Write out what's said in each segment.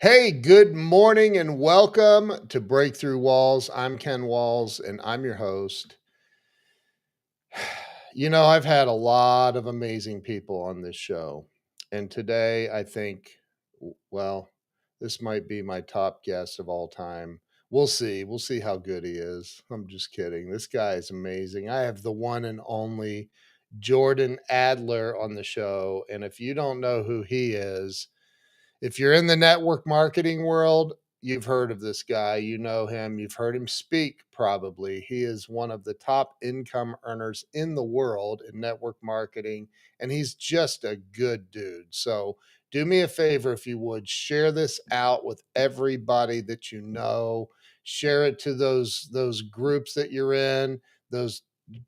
Hey, good morning and welcome to Breakthrough Walls. I'm Ken Walls and I'm your host. I've had a lot of amazing people on this show. And today I think, well, this might be my top guest of all time. We'll see. We'll see how good he is. I'm just kidding. This guy is amazing. I have the one and only Jordan Adler on the show. And if you don't know who he is, if you're in the network marketing world, you've heard of this guy. You know him. You've heard him speak probably. He is one of the top income earners in the world in network marketing, and he's just a good dude. So do me a favor, if you would, share this out with everybody that you know. Share it to those groups that you're in, those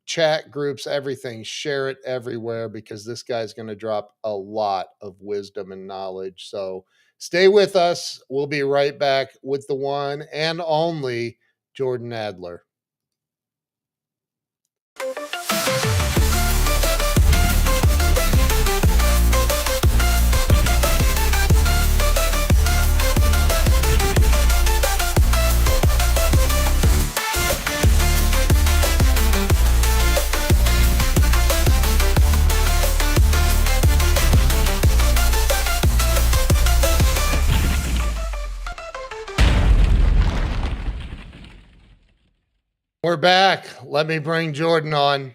chat groups, everything. Share it everywhere because this guy's going to drop a lot of wisdom and knowledge. So stay with us. We'll be right back with the one and only Jordan Adler. We're back. Let me bring Jordan on.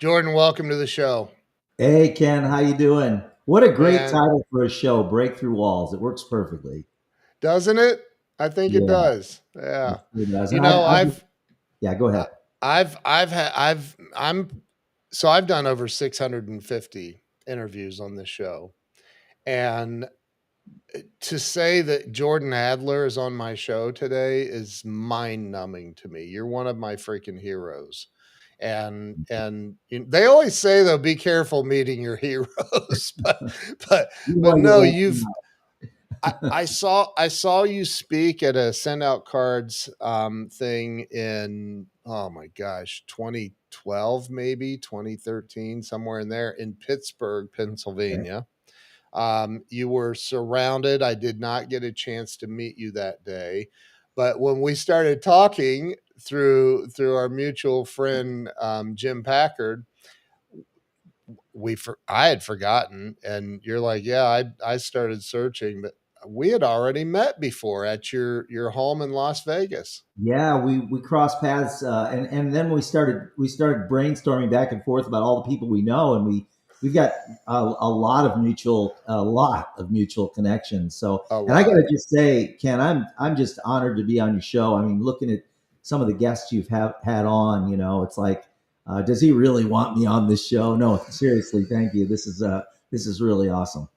Jordan, welcome to the show. Hey Ken, how you doing? What a great title for a show, Breakthrough Walls. It works perfectly. Doesn't it? I think it Yeah, does. Yeah. it does. You And know, yeah, go ahead. I've done over 650 interviews on this show. And to say that Jordan Adler is on my show today is mind numbing to me. You're one of my freaking heroes. And they always say though, be careful meeting your heroes, but no, I saw you speak at a send out cards thing in, oh my gosh, 2012 maybe 2013, somewhere in there, in Pittsburgh, Pennsylvania. You were surrounded. I did not get a chance to meet you that day, but when we started talking through our mutual friend Jim Packard, I had forgotten, and you're like, yeah, I started searching, but we had already met before at your home in Las Vegas. Yeah, we crossed paths, and then we started brainstorming back and forth about all the people we know, and we've got a lot of mutual connections. So, A and I got lot. to just say, Ken, I'm just honored to be on your show. I mean, looking at some of the guests you've had on, it's like, does he really want me on this show? No, seriously, thank you. This is really awesome.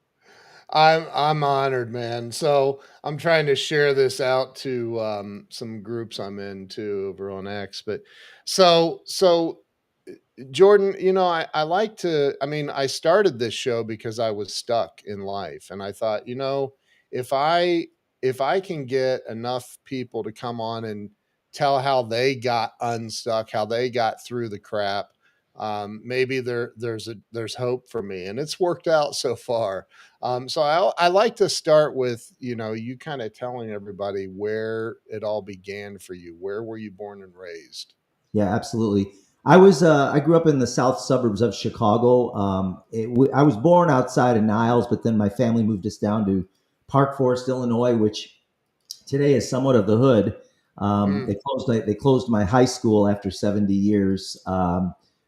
I'm honored, man. So I'm trying to share this out to some groups I'm in too over on X. But so Jordan, I like to. I mean, I started this show because I was stuck in life, and I thought, if I if I can get enough people to come on and tell how they got unstuck, how they got through the crap, maybe there's hope for me, and it's worked out so far. So I like to start with you kind of telling everybody where it all began for you. Where were you born and raised? Yeah, absolutely. I grew up in the south suburbs of Chicago. I was born outside of Niles, but then my family moved us down to Park Forest, Illinois, which today is somewhat of the hood. Mm. They closed my high school after 70 years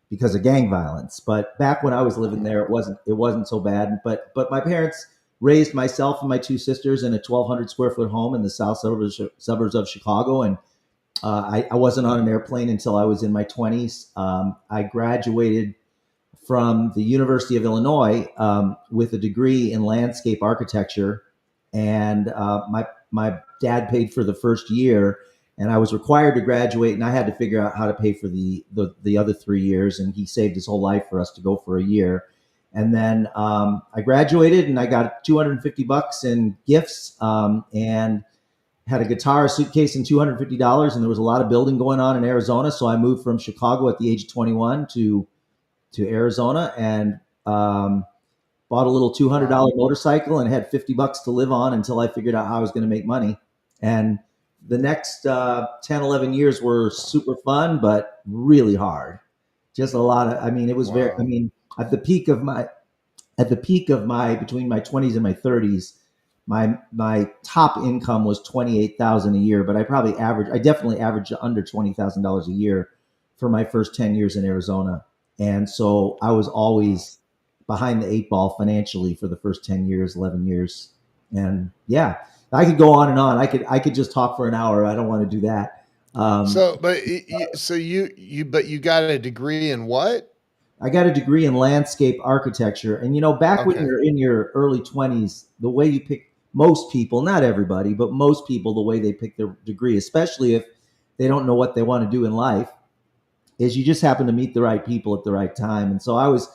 because of gang violence. But back when I was living there, it wasn't so bad. But my parents raised myself and my two sisters in a 1,200 square foot home in the south suburbs of Chicago, and I wasn't on an airplane until I was in my 20s. I graduated from the University of Illinois with a degree in landscape architecture, and my dad paid for the first year, and I was required to graduate, and I had to figure out how to pay for the other 3 years, and he saved his whole life for us to go for a year. And then I graduated, and I got $250 in gifts, and had a guitar, a suitcase, and $250. And there was a lot of building going on in Arizona. So I moved from Chicago at the age of 21 to Arizona. And bought a little Wow. $200 motorcycle and had $50 to live on until I figured out how I was going to make money. And the next 10, 11 years were super fun, but really hard. Just a lot of, I mean, it was very, I Wow. mean, at the peak of my, between my 20s and my 30s, my top income was 28,000 a year, but I definitely averaged under $20,000 a year for my first 10 years in Arizona. And so I was Wow. always behind the eight ball financially for the first 10 years, 11 years. And yeah, I could go on and on. I could just talk for an hour. I don't want to do that. Um, So, but so but you got a degree in what? I got a degree in landscape architecture. And, back when Okay. you're in your early 20s, the way you pick most people, not everybody, but most people, the way they pick their degree, especially if they don't know what they want to do in life, is you just happen to meet the right people at the right time. And so I was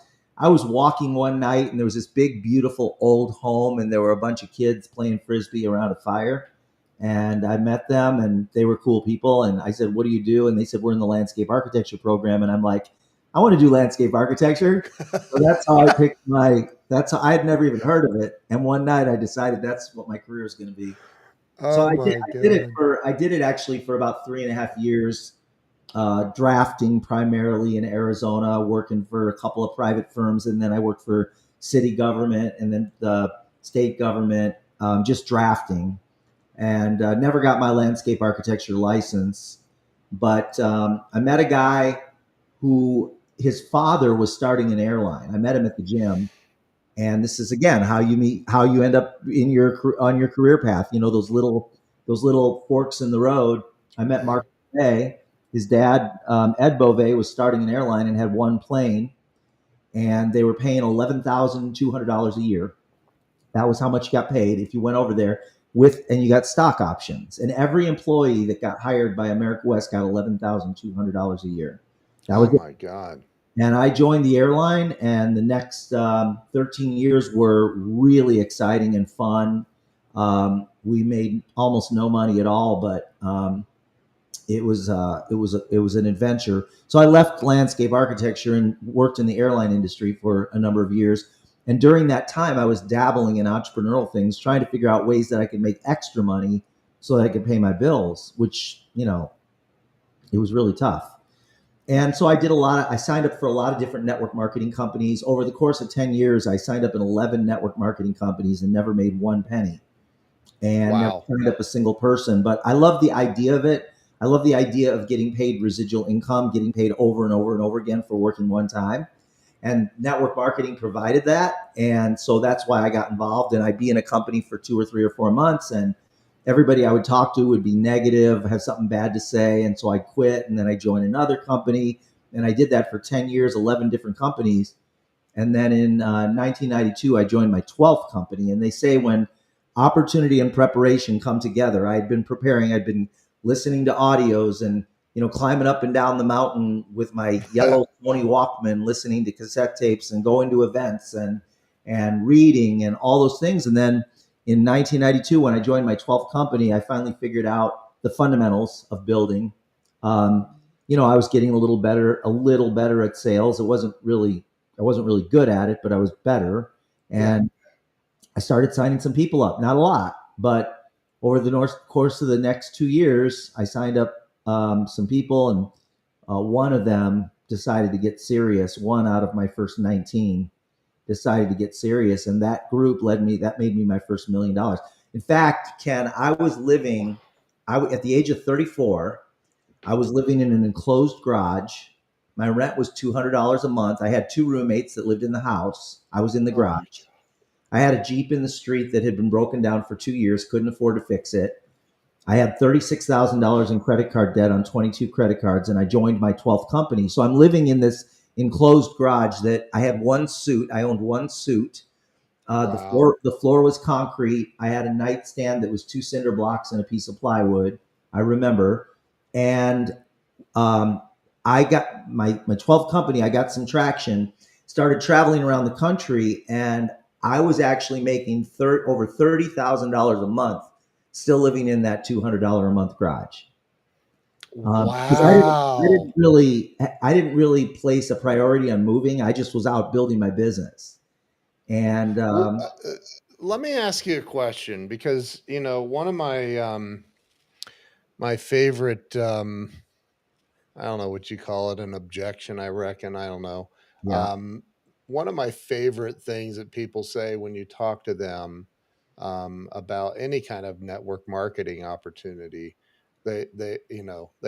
walking one night and there was this big, beautiful old home and there were a bunch of kids playing frisbee around a fire. And I met them and they were cool people. And I said, "What do you do?" And they said, "We're in the landscape architecture program." And I'm like, "I want to do landscape architecture." So that's how I picked that's how I had never even heard of it. And one night I decided that's what my career is going to be. So Oh my God. I did it actually for about 3.5 years, drafting primarily in Arizona, working for a couple of private firms, and then I worked for city government and then the state government, just drafting, and never got my landscape architecture license. But I met a guy who his father was starting an airline. I met him at the gym, and this is again how you end up in on your career path. Those little forks in the road. I met Mark Bovee. His dad, Ed Bovee, was starting an airline and had one plane, and they were paying $11,200 a year. That was how much you got paid if you went over there and you got stock options. And every employee that got hired by America West got $11,200 a year. That was Oh it. my God. And I joined the airline, and the next 13 years were really exciting and fun. We made almost no money at all, but it was an adventure. So I left landscape architecture and worked in the airline industry for a number of years. And during that time, I was dabbling in entrepreneurial things, trying to figure out ways that I could make extra money so that I could pay my bills, which it was really tough. And so I signed up for a lot of different network marketing companies. Over the course of 10 years, I signed up in 11 network marketing companies and never made one penny and never Wow. signed up a single person. But I love the idea of it. I love the idea of getting paid residual income, getting paid over and over and over again for working one time. And network marketing provided that. And so that's why I got involved. And I'd be in a company for 2 or 3 or 4 months, and everybody I would talk to would be negative, have something bad to say. And so I quit, and then I joined another company. And I did that for 10 years, 11 different companies. And then in 1992, I joined my 12th company. And they say when opportunity and preparation come together, I had been preparing, I'd been listening to audios and climbing up and down the mountain with my yellow Sony Walkman, listening to cassette tapes and going to events and reading and all those things. And then in 1992, when I joined my 12th company, I finally figured out the fundamentals of building. Um, I was getting a little better at sales. I wasn't really good at it, but I was better. Yeah. And I started signing some people up, not a lot, but over the course of the next 2 years, I signed up some people, and one of them decided to get serious. One out of my first 19 decided to get serious, and that group that made me my first $1 million. In fact, Ken, at the age of 34, I was living in an enclosed garage. My rent was $200 a month. I had two roommates that lived in the house. I was in the Oh my garage. I had a Jeep in the street that had been broken down for 2 years, couldn't afford to fix it. I had $36,000 in credit card debt on 22 credit cards, and I joined my 12th company. So I'm living in this enclosed garage that I had one suit. I owned one suit. The Wow. floor was concrete. I had a nightstand that was two cinder blocks and a piece of plywood. I remember, and um, I got my 12th company. I got some traction. Started traveling around the country, and I was actually making over $30,000 a month, still living in that $200 a month garage. Because Wow. I didn't really place a priority on moving. I just was out building my business. And Well, let me ask you a question because one of my favorite I don't know what you call it, an objection, I reckon. I don't know. yeah, Um, One of my favorite things that people say when you talk to them about any kind of network marketing opportunity, they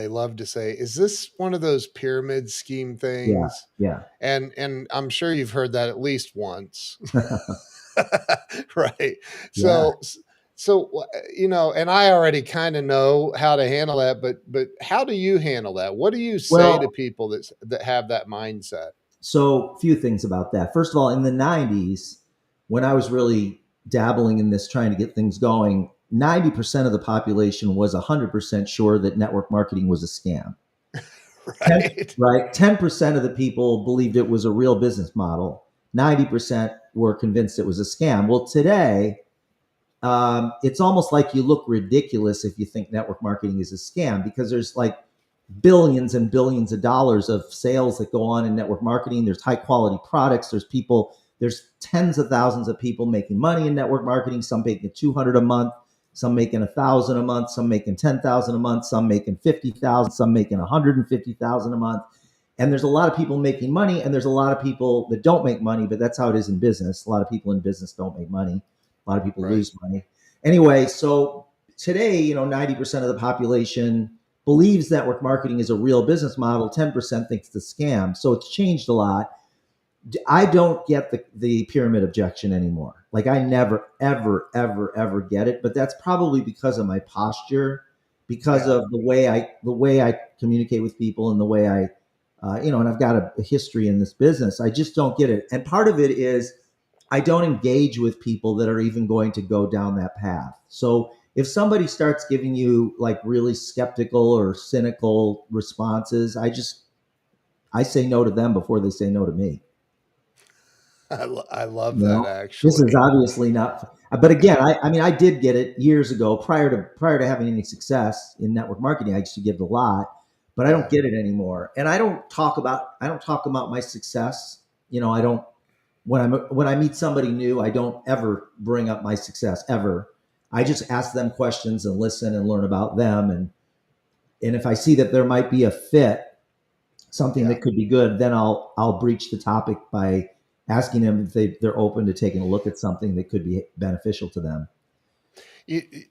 love to say, "Is this one of those pyramid scheme yeah, things?" yeah, And I'm sure you've heard that at least once. Right. yeah. So and I already kind of know how to handle that, but how do you handle that? What do you say to Well, people that have that mindset? so a few things about that. First of all, in the 90s, when I was really dabbling in this, trying to get things going, 90% of the population was 100% sure that network marketing was a scam. 10, Right. right? 10% of the people believed it was a real business model. 90% were convinced it was a scam. Well, today, it's almost like you look ridiculous if you think network marketing is a scam, because there's like billions and billions of dollars of sales that go on in network marketing. There's high quality products. There's tens of thousands of people making money in network marketing, some making 200 a month, some making 1,000 a month, some making 10,000 a month, some making 50,000, some making 150,000 a month. And there's a lot of people making money, and there's a lot of people that don't make money, but that's how it is in business. A lot of people in business don't make money. A lot of people Right. lose money. Anyway, so today, 90% of the population believes network marketing is a real business model. 10% thinks it's a scam. So it's changed a lot. I don't get the pyramid objection anymore. Like, I never, ever, ever, ever get it. But that's probably because of my posture, because Yeah. of the way I communicate with people, and the way and I've got a history in this business. I just don't get it. And part of it is I don't engage with people that are even going to go down that path. So if somebody starts giving you like really skeptical or cynical responses, I say no to them before they say no to me. I love You that know, this is actually. obviously not. But again, I mean, I did get it years ago, prior to having any success in network marketing. I used to get it a lot, but I don't Yeah. get it anymore. And I don't talk about my success. I don't when I meet somebody new, I don't ever bring up my success ever. I just ask them questions and listen and learn about them, and if I see that there might be a fit, something Yeah. that could be good, then I'll breach the topic by asking them if they're open to taking a look at something that could be beneficial to them.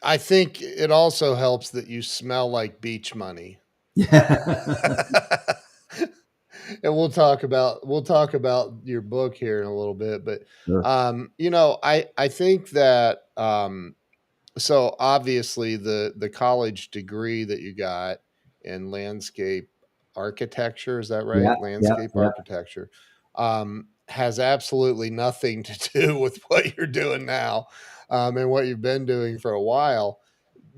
I think it also helps that you smell like beach money. Yeah. And we'll talk about your book here in a little bit, but Sure. I think that so obviously the college degree that you got in landscape architecture, is that Yeah. right? Yeah. Landscape Yeah. architecture has absolutely nothing to do with what you're doing now, and what you've been doing for a while.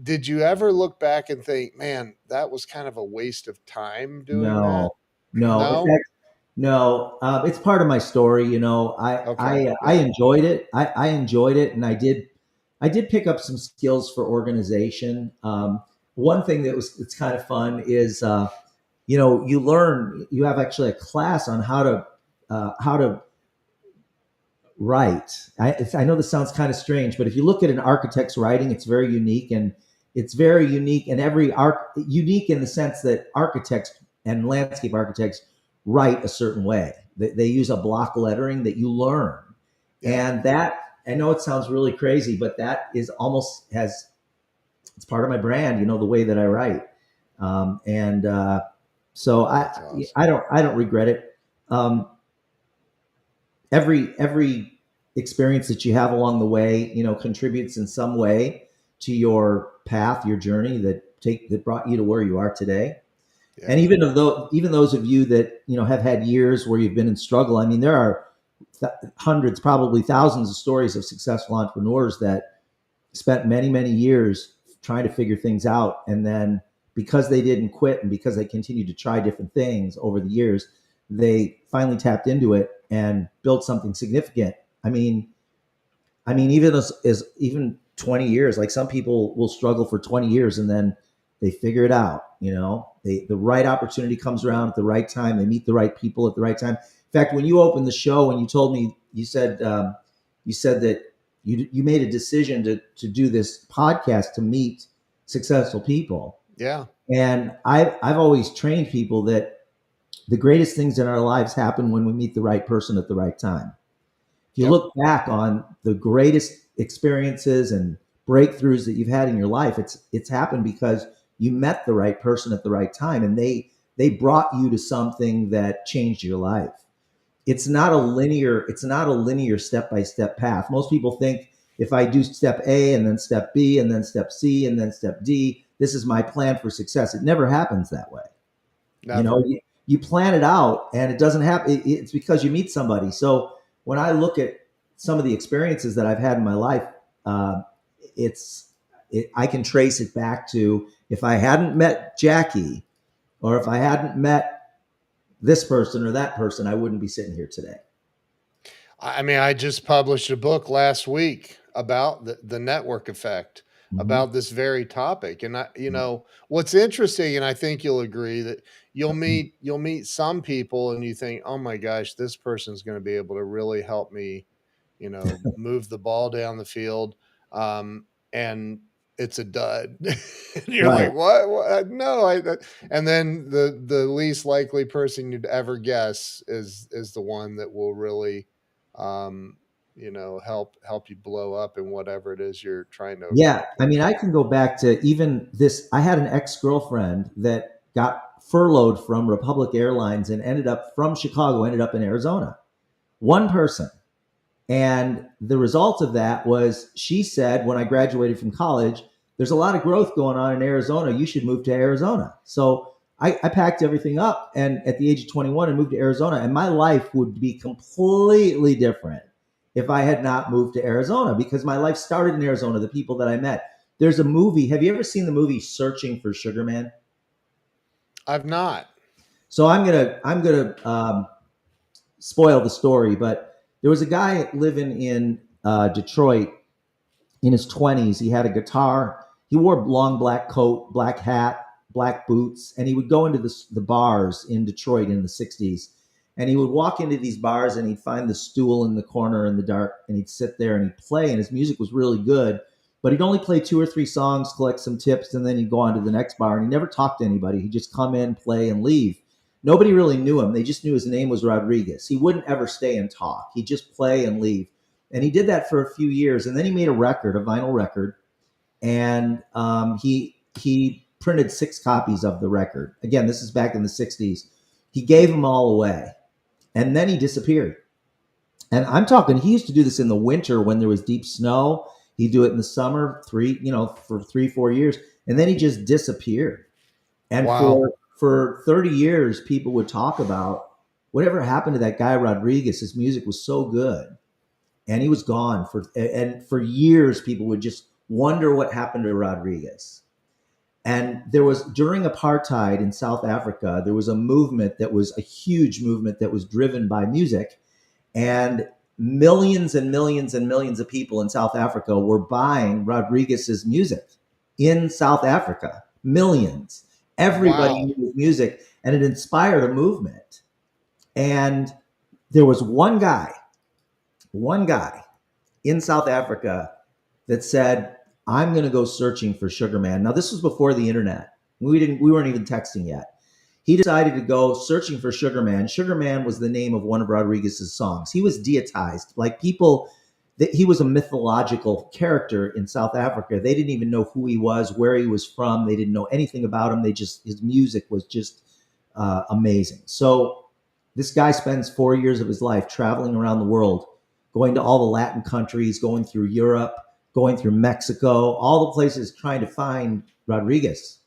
Did you ever look back and think, man, that was kind of a waste of time doing that? No. No. In No. fact, no. It's part of my story. I Okay. I I Yeah. enjoyed it. I enjoyed it, and I did pick up some skills for organization. One thing it's kind of fun is you have actually a class on how to write. I know this sounds kind of strange, but if you look at an architect's writing, it's very unique, and it's very unique, and unique in the sense that architects and landscape architects write a certain way. They use a block lettering that you learn, Yeah. and that, I know it sounds really crazy, but that is almost has it's part of my brand. The way that I write, and so I That's I awesome. don't I don't regret it. Um, every experience that you have along the way, contributes in some way to your path, your journey that brought you to where you are today. And Yeah. even those of you that have had years where you've been in struggle, I mean, there are hundreds, probably thousands of stories of successful entrepreneurs that spent many, many years trying to figure things out, and then because they didn't quit, and because they continued to try different things over the years, they finally tapped into it and built something significant. I mean, even 20 years, like some people will struggle for 20 years and then they figure it out. The right opportunity comes around at the right time. They meet the right people at the right time. In fact, when you opened the show and you told me, you said, you said that you made a decision to do this podcast to meet successful people. Yeah. And I've always trained people that the greatest things in our lives happen when we meet the right person at the right time. If you Yep. look back on the greatest experiences and breakthroughs that you've had in your life, it's happened because you met the right person at the right time, and they brought you to something that changed your life. It's not a linear step by step path. Most people think if I do step A and then step B and then step C and then step D, this is my plan for success. It never happens that way. You know, Never. you plan it out and it doesn't happen. It's because you meet somebody. So when I look at some of the experiences that I've had in my life, uh, I can trace it back to if I hadn't met Jackie or if I hadn't met this person or that person, I wouldn't be sitting here today. I mean, I just published a book last week about the network effect, Mm-hmm. about this very topic. And what's interesting, and I think you'll agree that you'll meet some people and you think, oh my gosh, this person's going to be able to really help me, move the ball down the field. And it's a dud. And you're Right. like, what? No, and then the least likely person you'd ever guess is the one that will really help you blow up in whatever it is you're trying to Yeah. I accomplish. mean, I can go back to even this. I had an ex girlfriend that got furloughed from Republic Airlines and ended up in Arizona. One person. And the result of that was she said, when I graduated from college, there's a lot of growth going on in Arizona. You should move to Arizona. So I packed everything up and at the age of 21 and moved to Arizona. And my life would be completely different if I had not moved to Arizona because my life started in Arizona, the people that I met. There's a movie. Have you ever seen the movie Searching for Sugar Man? I've not. So I'm gonna spoil the story, but there was a guy living in Detroit in his 20s. He had a guitar. He wore a long black coat, black hat, black boots, and he would go into the bars in Detroit in the 60s. And he would walk into these bars and he'd find the stool in the corner in the dark and he'd sit there and he'd play. And his music was really good, but he'd only play two or three songs, collect some tips, and then he'd go on to the next bar. And he never talked to anybody. He'd just come in, play, and leave. Nobody really knew him. They just knew his name was Rodriguez. He wouldn't ever stay and talk. He'd just play and leave. And he did that for a few years. And then he made a vinyl record, and he printed 6 copies of the record. Again, this is back in the 60s. He gave them all away, and then he disappeared. And I'm talking, he used to do this in the winter when there was deep snow. He'd do it in the summer, for 3, 4 years, and then he just disappeared. And Wow. for 30 years, people would talk about whatever happened to that guy Rodriguez. His music was so good, and he was gone for years. People would just wonder what happened to Rodriguez. And there was during apartheid in South Africa, there was a movement that was a huge movement that was driven by music, and millions and millions and millions of people in South Africa were buying Rodriguez's music in South Africa. Millions. Everybody Wow. knew his music, and it inspired a movement. And there was one guy in South Africa that said, I'm going to go searching for Sugar Man. Now, this was before the internet. We weren't even texting yet. He decided to go searching for Sugar Man. Sugar Man was the name of one of Rodriguez's songs. He was deitized. Like people, he was a mythological character in South Africa. They didn't even know who he was, where he was from. They didn't know anything about him. His music was just amazing. So this guy spends 4 years of his life traveling around the world, going to all the Latin countries, going through Europe, going through Mexico, all the places trying to find Rodriguez.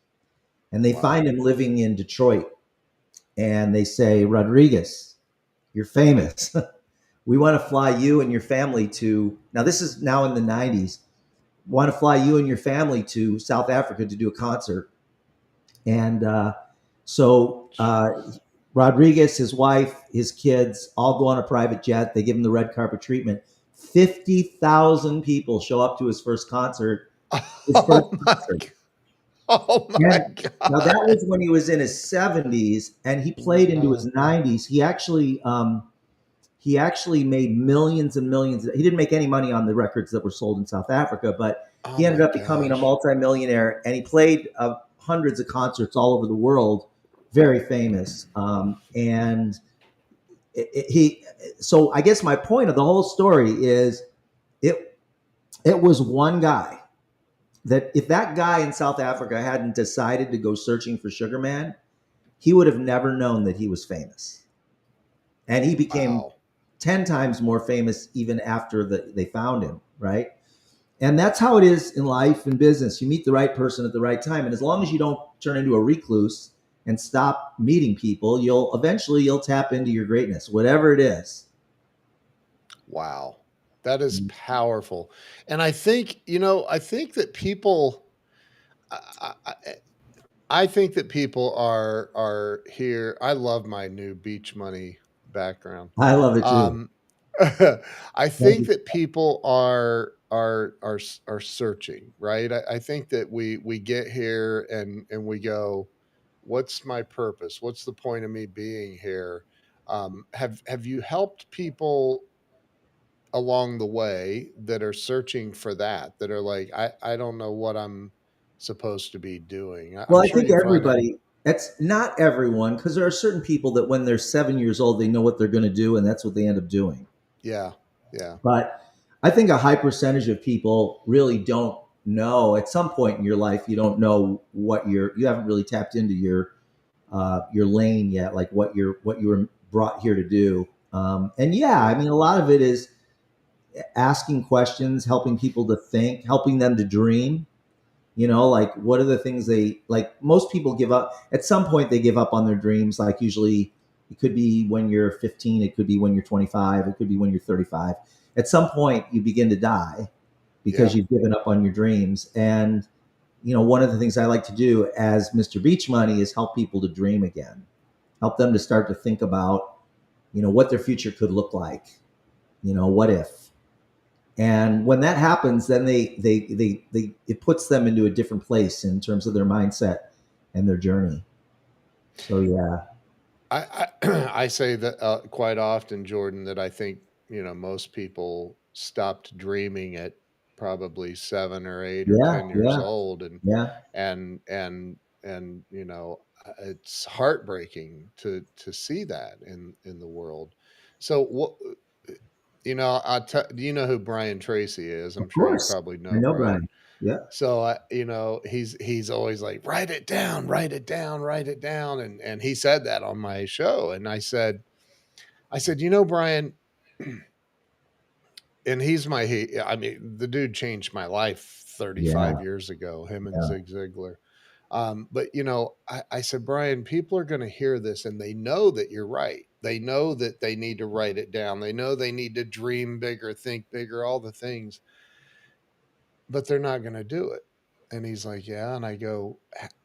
And they Wow. find him living in Detroit. And they say, Rodriguez, you're famous. We want to fly you and your family to, now this is now in the 90s, want to fly you and your family to South Africa to do a concert. And so Rodriguez, his wife, his kids all go on a private jet. They give him the red carpet treatment. 50,000 people show up to his first concert. His first Oh my concert. g oh And my now that god. was when he was in his 70s, and he played into his Wow. 90s. He actually he actually made millions and millions. He didn't make any money on the records that were sold in South Africa, but Oh he ended my up becoming a gosh. multimillionaire, and he played hundreds of concerts all over the world, very famous. And he, so I guess my point of the whole story is it, it was one guy that if that guy in South Africa hadn't decided to go searching for Sugar Man, he would have never known that he was famous. And he became Wow. 10 times more famous even after they found him, right? And that's how it is in life and business. You meet the right person at the right time. And as long as you don't turn into a recluse and stop meeting people, you'll eventually you'll tap into your greatness, whatever it is. Wow. That is powerful. And I think, I think that people I, I, I think that people are here. I love my new beach money background. I love it too. Um, I Thank think you. that people are searching, right? I think that we get here and we go, what's my purpose? What's the point of me being here? Have you helped people along the way that are searching for that are like, I don't know what I'm supposed to be doing. I'm Well, I sure think you've run in. everybody, that's not everyone, because there are certain people that when they're 7 years old, they know what they're going to do, and that's what they end up doing. Yeah, yeah, But I think a high percentage of people really don't know at some point in your life, you don't know what you haven't really tapped into your lane yet, like what you were brought here to do. And yeah, I yeah, mean, a lot of it is asking questions, helping people to think, helping them to dream. Like what are the things they like? Most people give up at some point. They give up on their dreams. Like usually, it could be when you're 15. It could be when you're 25. It could be when you're 35. At some point, you begin to die because yeah. you've given up on your dreams. And one of the things I like to do as Mr. Beach Money is help people to dream again, help them to start to think about, what their future could look like. What if? And when that happens, then they it puts them into a different place in terms of their mindset and their journey. So yeah, I say that quite often, Jordan, that I think most people stopped dreaming at probably 7 or 8 or 10 years yeah, old, and yeah. and and and it's heartbreaking to see that in the world. So what do you know who Brian Tracy is? I'm Of sure you course, probably I know know Brian. Brian. Yeah, So he's always like, write it down, write it down, write it down, and he said that on my show, and I said, Brian, and I mean, the dude changed my life yeah, 35 years ago, him and yeah. Zig Ziglar. But I said, Brian, people are going to hear this and they know that you're right. They know that they need to write it down. They know they need to dream bigger, think bigger, all the things, but they're not going to do it. And he's like, yeah. And I go,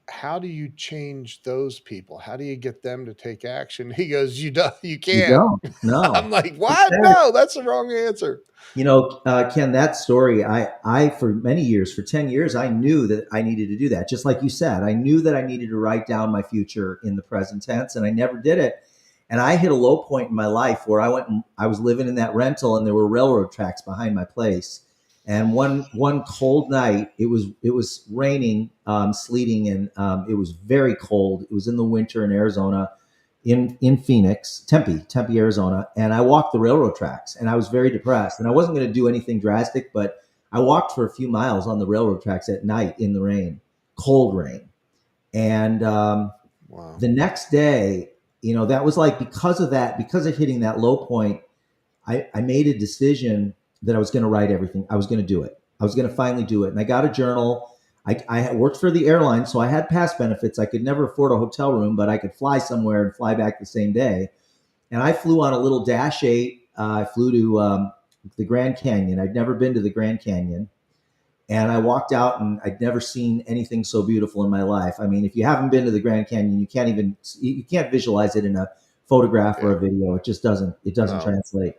how do you change those people? How do you get them to take action? He goes, you don't, you You can't. don't. I'm No. like, It's what? sad. No, that's the wrong answer. Ken, that story, for many years, for 10 years, I knew that I needed to do that. Just like you said, I knew that I needed to write down my future in the present tense, and I never did it. And I hit a low point in my life where I was living in that rental, and there were railroad tracks behind my place. And one cold night, it was raining, sleeting, and it was very cold. It was in the winter in Arizona, in Phoenix, Tempe, Arizona, and I walked the railroad tracks, and I was very depressed, and I wasn't going to do anything drastic, but I walked for a few miles on the railroad tracks at night in the rain, cold rain, and Wow. the next day, that was like because of hitting that low point, I made a decision that I was going to write everything. I was going to do it. I was going to finally do it. And I got a journal. I worked for the airline, so I had past benefits. I could never afford a hotel room, but I could fly somewhere and fly back the same day. And I flew on a little Dash 8. I flew to the Grand Canyon. I'd never been to the Grand Canyon. And I walked out and I'd never seen anything so beautiful in my life. I mean, if you haven't been to the Grand Canyon, you can't visualize it in a photograph or Yeah. a video. It doesn't No, translate.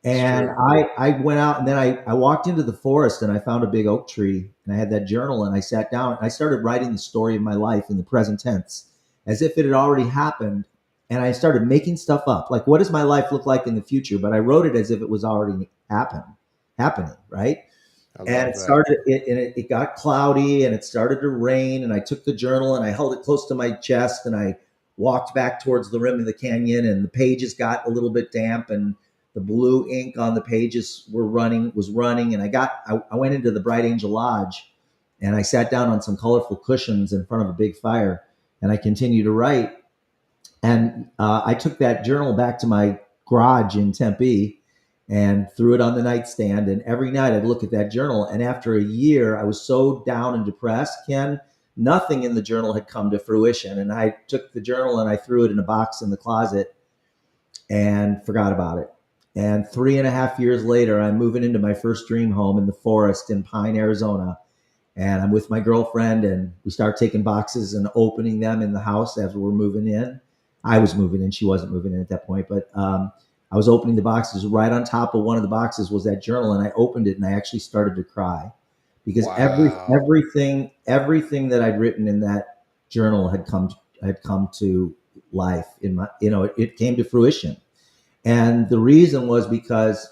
it's And true. I went out and then I walked into the forest and I found a big oak tree and I had that journal and I sat down and I started writing the story of my life in the present tense as if it had already happened. and I started making stuff up. Like, what does my life look like in the future? But I wrote it as if it was already happening, right? I And love that. it got cloudy and it started to rain. And I took the journal and I held it close to my chest and I walked back towards the rim of the canyon. And the pages got a little bit damp and the blue ink on the pages was running. And I went into the Bright Angel Lodge and I sat down on some colorful cushions in front of a big fire and I continued to write. And I took that journal back to my garage in Tempe and threw it on the nightstand. And every night I'd look at that journal. And after a year, I was so down and depressed, Ken, nothing in the journal had come to fruition. And I took the journal and I threw it in a box in the closet and forgot about it. And 3.5 years later, I'm moving into my first dream home in the forest in Pine, Arizona. And I'm with my girlfriend and we start taking boxes and opening them in the house as we're moving in. I was moving in. She wasn't moving in at that point, but I was opening the boxes. Right on top of one of the boxes was that journal, and I opened it and I actually started to cry because Wow. everything that I'd written in that journal had come to life. In my, it came to fruition, and the reason was because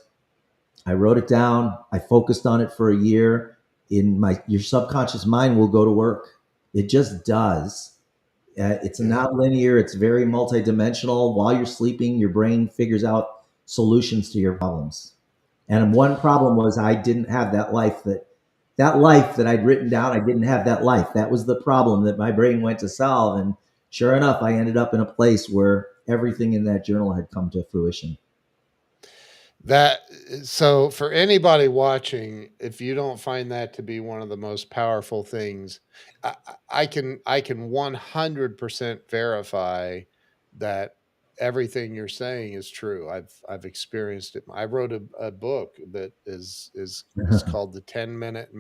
I wrote it down. I focused on it for a year. Your subconscious mind will go to work. It just does. It's Yeah. not linear. It's very multidimensional. While you're sleeping, your brain figures out solutions to your problems. And one problem was I didn't have that life that I'd written down. I didn't have that life. That was the problem that my brain went to solve. And sure enough, I ended up in a place where everything in that journal had come to fruition. That so for anybody watching, if you don't find that to be one of the most powerful things, I can 100% verify that everything you're saying is true. I've experienced it. I wrote a book that is called the 10-minute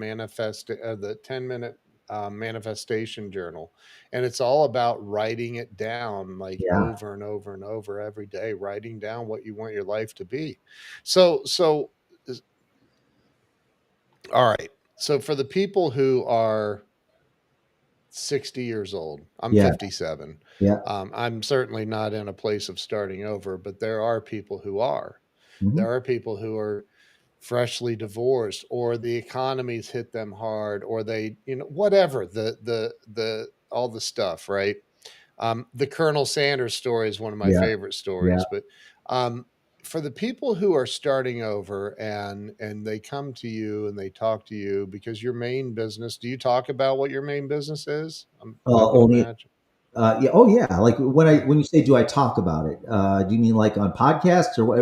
manifestation journal, and it's all about writing it down like Yeah, over and over and over every day, writing down what you want your life to be. So all right. So for the people who are 60 years old, I'm yeah, 57. yeah. I'm certainly not in a place of starting over, but there are people who are. Hmm. There are people who are freshly divorced, or the economy's hit them hard, or they, whatever the all the stuff, right? The Colonel Sanders story is one of my Yeah, favorite yeah, stories, but um, for the people who are starting over and they come to you and they talk to you because your main business, do you talk about what your main business is? I would only. imagine. Yeah. Oh, yeah. Like Yeah. when you say, do I talk about it? Do you mean like on podcasts or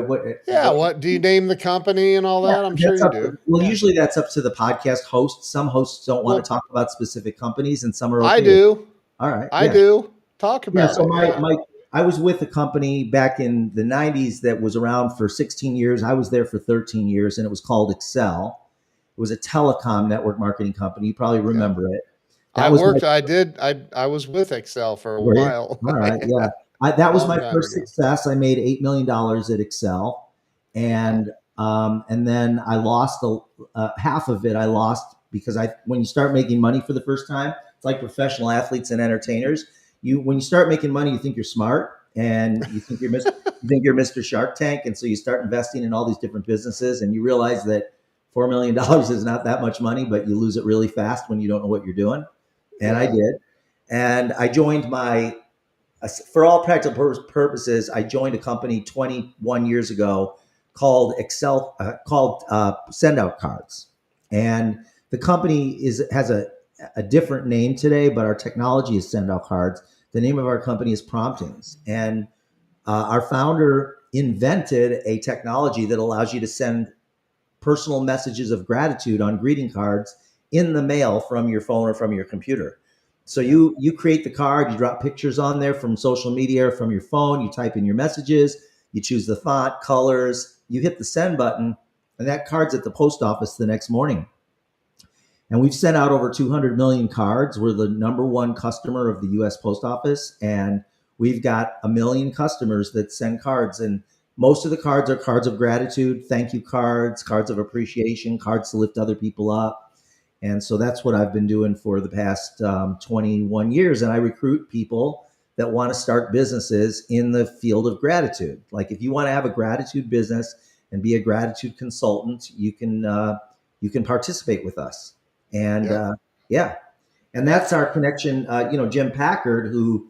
Yeah. what? What do you name the company and all Yeah, that? I'm sure that's you up. do. Well, Yeah. usually that's up to the podcast host. Some hosts don't want to Well, talk about specific companies, and some are I okay with it. do. All right. I Yeah. do. Talk Yeah. about So it. Yeah. I was with a company back in the '90s that was around for 16 years. I was there for 13 years, and it was called Excel. It was a telecom network marketing company. You probably Yeah. remember it. That I was my worked. I did. I was with Excel for a Were you? while. All right, yeah. Yeah. That was Long my time first ago. success. I made $8 million at Excel, Wow. and then I lost half of it. I lost because when you start making money for the first time, it's like professional athletes and entertainers. When you start making money, you think you're smart and you think you're Mr. Shark Tank, and so you start investing in all these different businesses, and you realize that $4 million is not that much money, but you lose it really fast when you don't know what you're doing. And I Yeah. did, and I joined for all practical purposes, I joined a company 21 years ago called Send Out Cards, and the company has a different name today, but our technology is Send Out Cards. The name of our company is Promptings, and our founder invented a technology that allows you to send personal messages of gratitude on greeting cards in the mail from your phone or from your computer. So Yeah. you create the card, you drop pictures on there from social media or from your phone, you type in your messages, you choose the font, colors, you hit the send button, and that card's at the post office the next morning. And we've sent out over 200 million cards. We're the number one customer of the US Post Office. And we've got 1 million customers that send cards. And most of the cards are cards of gratitude, thank you cards, cards of appreciation, cards to lift other people up. And so that's what I've been doing for the past 21 years. And I recruit people that want to start businesses in the field of gratitude. Like if you want to have a gratitude business and be a gratitude consultant, you can participate with us. And Yep. yeah, and that's our connection. Jim Packard, who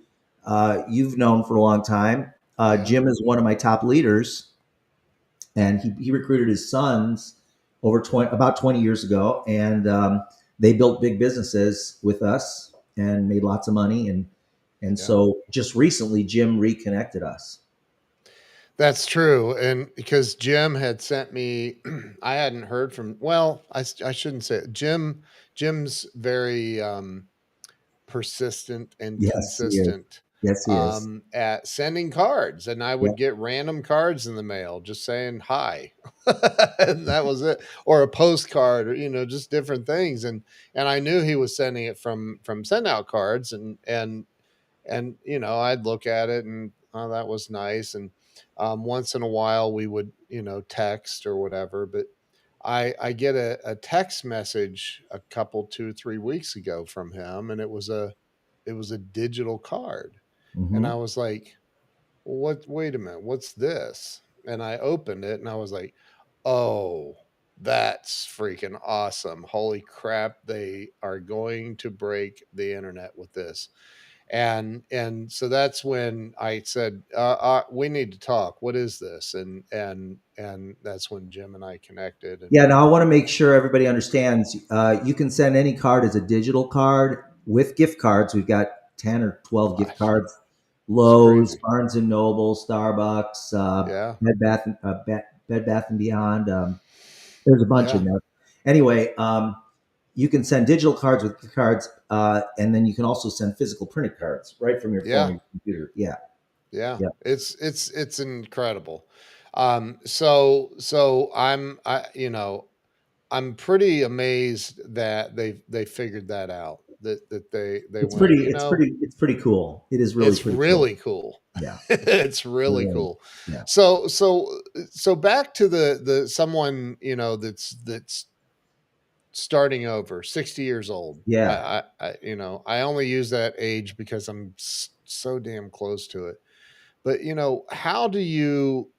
you've known for a long time. Yeah. Jim is one of my top leaders, and he recruited his sons about 20 years ago, and they built big businesses with us and made lots of money. And Yeah. so just recently, Jim reconnected us. That's true, and because Jim had sent me I hadn't heard from well, I shouldn't say it. Jim's very, persistent and Yes, he is. consistent, Yes, he is. at sending cards, and I Yeah. would get random cards in the mail just saying, "Hi." And that was it, or a postcard or, just different things, and I knew he was sending it from send out cards, and I'd look at it and, oh, that was nice, and once in a while we would text or whatever, but I get a text message a couple 2 3 weeks ago from him, and it was a digital card, and I Hmm. was like, what, wait a minute, what's this? And I opened it and I was like, oh, that's freaking awesome, holy crap, they are going to break the internet with this. And so that's when I said, "We need to talk. What is this?" And that's when Jim and I connected. And Yeah. Now I want to make sure everybody understands. You can send any card as a digital card with gift cards. We've got 10 or 12 gift gosh, cards. it's Lowe's, crazy. Barnes and Noble, Starbucks, Yeah, Bed Bath and Beyond. There's a bunch yeah, in there. Anyway, you can send digital cards with gift cards, and then you can also send physical printed cards right from your phone or yeah, your computer. Yeah, yeah. yeah. It's incredible. So I'm pretty amazed that they figured that out. That they went. It's pretty cool. It is really It's pretty cool. really cool. Yeah, It's really really. cool. Yeah, So back to the someone, that's starting over, 60 years old. yeah. I only use that age because I'm so damn close to it. But, how do you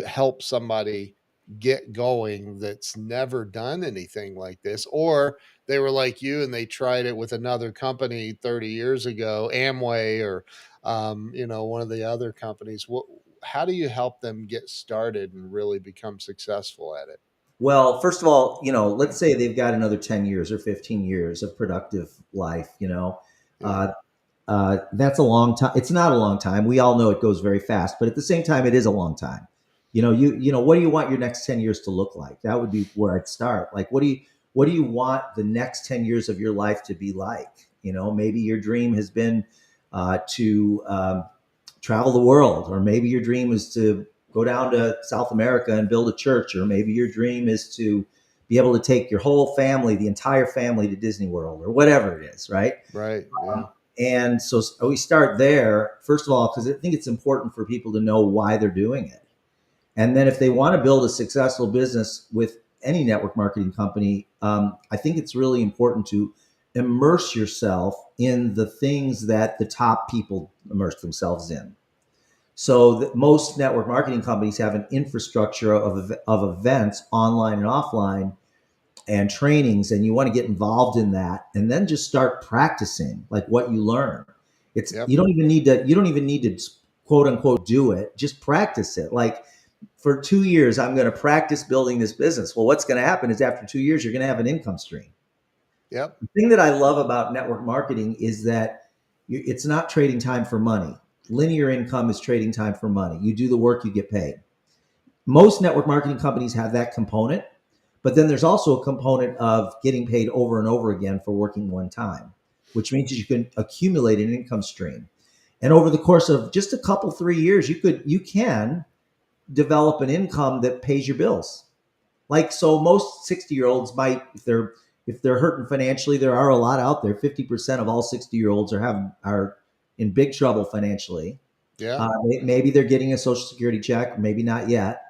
help somebody get going that's never done anything like this, or they were like you and they tried it with another company 30 years ago, Amway, or one of the other companies? How do you help them get started and really become successful at it? Well, first of all, let's say they've got another 10 years or 15 years of productive life. Yeah. Uh, that's a long time. It's not a long time. We all know it goes very fast, but at the same time, it is a long time. What do you want your next 10 years to look like? That would be where I'd start. Like, what do you want the next 10 years of your life to be like? Maybe your dream has been to travel the world, or maybe your dream is to go down to South America and build a church, or maybe your dream is to be able to take your whole family, the entire family, to Disney World, or whatever it is, right? Right. Yeah. And so we start there, first of all, because I think it's important for people to know why they're doing it. And then if they want to build a successful business with any network marketing company, I think it's really important to immerse yourself in the things that the top people immerse themselves in. So most network marketing companies have an infrastructure of events, online and offline, and trainings, and you want to get involved in that, and then just start practicing like what you learn. It's Yep. you don't even need to quote unquote do it, just practice it. Like, for 2 years I'm going to practice building this business. Well, what's going to happen is after 2 years you're going to have an income stream. Yep. The thing that I love about network marketing is that it's not trading time for money. Linear income is trading time for money. You do the work, you get paid. Most network marketing companies have that component, but then there's also a component of getting paid over and over again for working one time, which means you can accumulate an income stream. And over the course of just a couple 3 years, you can develop an income that pays your bills. Like, so most 60-year-olds might, if they're hurting financially, there are a lot out there. 50% of all 60-year-olds are in big trouble financially. Yeah. Maybe they're getting a social security check, maybe not yet.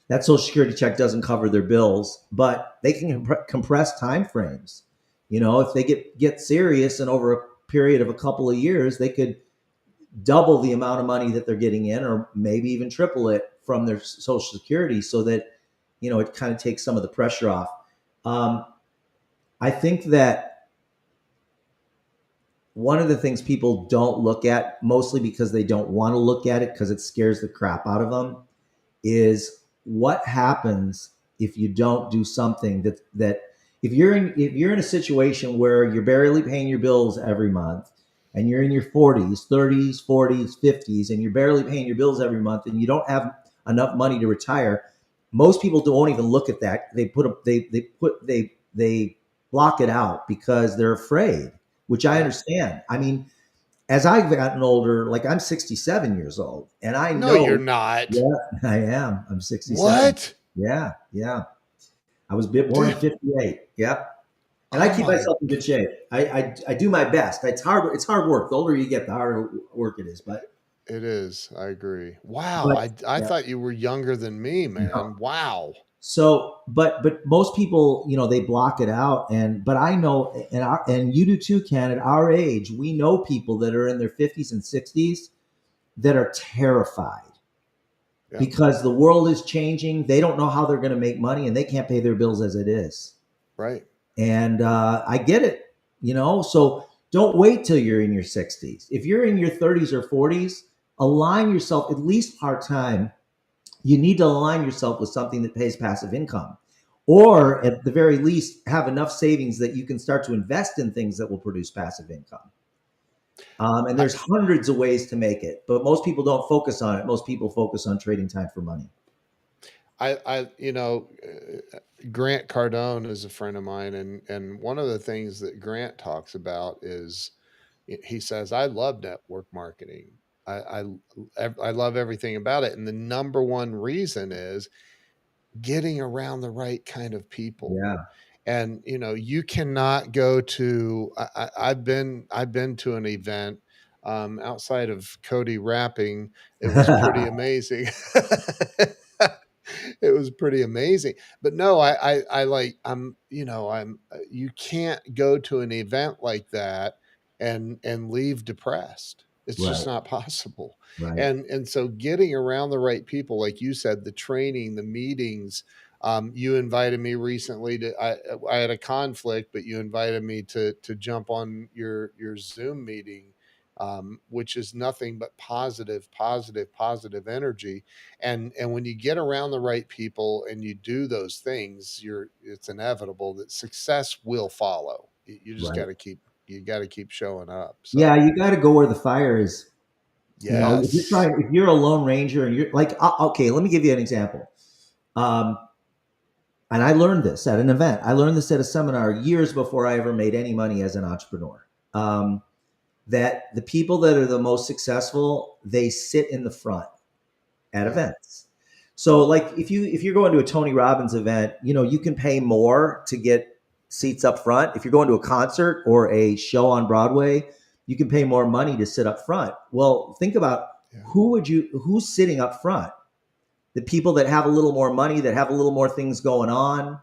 That social security check doesn't cover their bills, but they can compress time frames. If they get serious and over a period of a couple of years, they could double the amount of money that they're getting in, or maybe even triple it from their Social Security, so that it kind of takes some of the pressure off. Um, I think that one of the things people don't look at, mostly because they don't want to look at it because it scares the crap out of them, is what happens if you don't do something that if you're in a situation where you're barely paying your bills every month, and you're in your 40s, 30s, 40s, 50s, and you're barely paying your bills every month, and you don't have enough money to retire. Most people don't even look at that. They block it out because they're afraid, which I Yeah. understand. I mean, as I've gotten older, like I'm 67 years old, and I No, you're know, not. yeah, I am. I'm 67. What? Yeah, yeah. I was born in Dude, 58. Yeah. And I oh keep my, myself in good shape. I do my best. It's hard. It's hard work. The older you get, the harder work it is. it is. I agree. Wow. But I yeah, thought you were younger than me, no. man. Wow. So, but most people, they block it out. And but I know, and you do too, Ken. At our age, we know people that are in their 50s and 60s that are terrified Yeah. because the world is changing. They don't know how they're going to make money, and they can't pay their bills as it is. Right. And I get it, So don't wait till you're in your 60s. If you're in your 30s or 40s, align yourself at least part time. You need to align yourself with something that pays passive income, Yeah. or at the very least, have enough savings that you can start to invest in things that will produce passive income. And I, there's hundreds of ways to make it, but most people don't focus on it. Most people focus on trading time for money. Grant Cardone is a friend of mine, and one of the things that Grant talks about is he says, "I love network marketing. I I love everything about it, and the number one reason is getting around the right kind of people." Yeah. And you cannot go to. I've been to an event outside of Cody rapping. It was pretty amazing. It was pretty amazing. But no, I like I'm you can't go to an event like that and leave depressed. It's just Right. not possible. Right. And so getting around the right people, like you said, the training, the meetings. You invited me recently to. I had a conflict, but you invited me to jump on your Zoom meeting, which is nothing but positive, positive, positive energy. And when you get around the right people and you do those things, it's inevitable that success will follow. You just Right. got to keep showing up. Yeah, So you got to go where the fire is. yes. If you're a lone ranger and you're like, okay, let me give you an example. Um, and I learned this at an event. I learned this at a seminar years before I ever made any money as an entrepreneur. That the people that are the most successful, they sit in the front at Yeah. events. So, like if you're going to a Tony Robbins event, you can pay more to get seats up front. If you're going to a concert or a show on Broadway, you can pay more money to sit up front. Well, think about Yeah. who's sitting up front. The people that have a little more money, that have a little more things going on.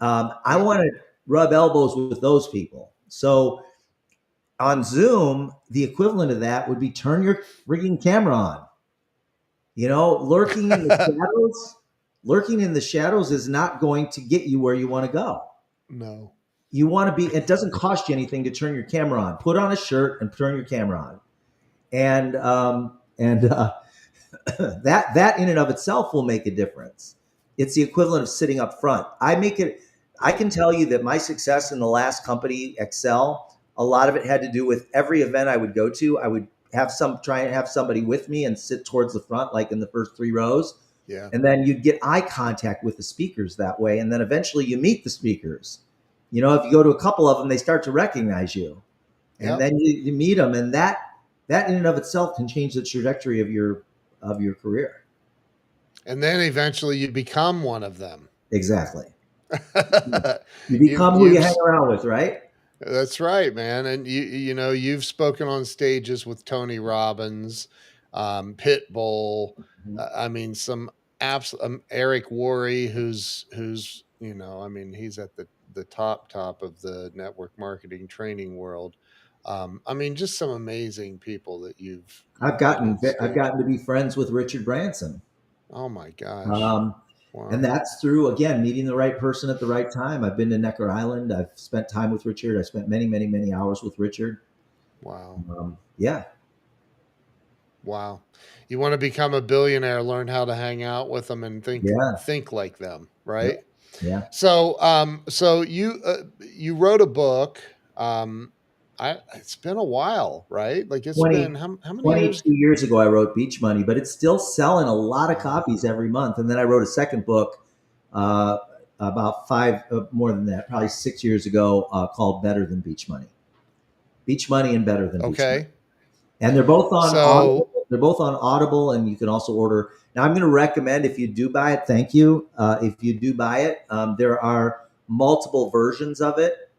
I Yep. want to rub elbows with those people. So on Zoom, the equivalent of that would be turn your frigging camera on. Lurking in the shadows, lurking in the shadows is not going to get you where you want to go. No. You want to be, it doesn't cost you anything to turn your camera on. Put on a shirt and turn your camera on. And that in and of itself will make a difference. It's the equivalent of sitting up front. I can tell you that my success in the last company, Excel, a lot of it had to do with every event I would go to. I would try and have somebody with me and sit towards the front, like in the first three rows. Yeah. And then you'd get eye contact with the speakers that way. And then eventually you meet the speakers. If you go to a couple of them, they start to recognize you. And Yep. then you meet them. And that in and of itself can change the trajectory of your career. And then eventually you become one of them. Exactly. You you've become who you you've hang around with, right? That's right, man. And you've spoken on stages with Tony Robbins, Pitbull. Mhm. I mean, some absolute Eric Worre, who's I mean, he's at the top of the network marketing training world. I mean, just some amazing people that I've you've met gotten on I've stage. gotten to be friends with Richard Branson. Oh my gosh. Um, and Wow. that's through, again, meeting the right person at the right time. I've been to Necker Island. I've spent time with Richard. I spent many, many, many hours with Richard. Wow. Yeah, Wow. You want to become a billionaire, learn how to hang out with them and yeah, think like them, yep, right? yeah. So you wrote a book. It's been a while, right? Like it's 20, been how many years? 22 years ago, I wrote Beach Money, but it's still selling a lot of copies Wow. every month. And then I wrote a second book uh, about five, more than that, probably 6 years ago, called Better Than Beach Money. Beach Money and Better Than Beach Money. Okay. And they're both on Audible. So They're both on Audible, and you can also order. Now, I'm going to recommend, if you do buy it, thank you. If you do buy it, there are multiple versions of it.